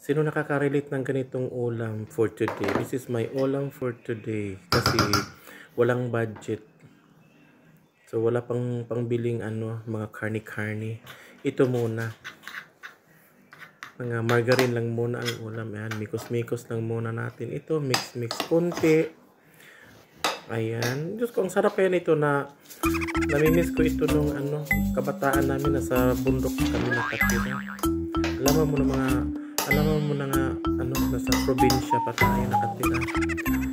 Sino nakaka-relate ng ganitong ulam for today? This is my ulam for today kasi walang budget. So wala pang pangbiling mga karni-karni. Ito muna. Mga margarine lang muna ang ulam. Ayan, mikos-mikos lang muna natin. Ito, mix-mix konti. Ayan. Diyos ko, ang sarap yan ito na namimiss ko ito nung kabataan namin. Nasa bundok kami nakatira. Alam mo na nga, nasa probinsya pa tayo nakatira.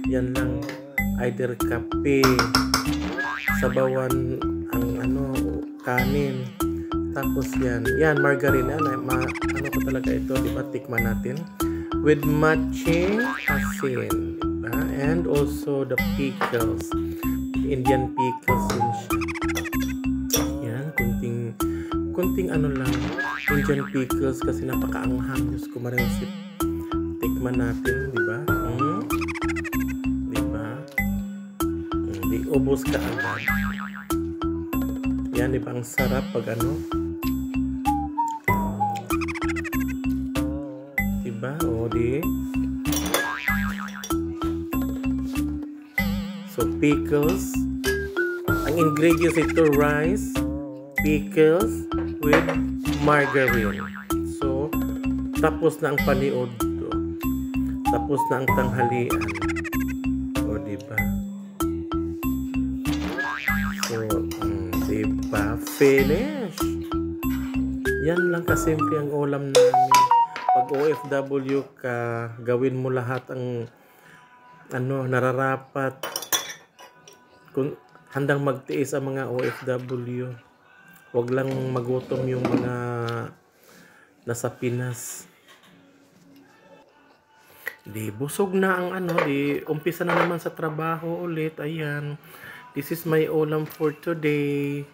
Yan lang, either kape, sabawan, ang kanin. Tapos yan, margarine. Ko talaga ito, diba? Tikman natin. With matching asin. Diba? And also the pickles. Indian pickles din siya. Yan, kunting lang. Indian pickles kasi napakaanghang. Diyos ko, marisip. Tikman natin, diba? Diba? Di ubos ka agad. Yan, diba? Ang sarap pag diba? O, di. So, pickles. Ang ingredients ito, rice, pickles, with margarine. So, tapos na ang paniod. Tapos na ang tanghalian. O, diba? So, diba? Finish! Yan lang kasimple ang ulam namin. Pag OFW ka, gawin mo lahat ang nararapat. Kung handang magtiis ang mga OFW. Huwag lang magutom yung mga nasa Pinas. Di busog na ang di umpisa na naman sa trabaho ulit. Ayan. This is my ulam for today.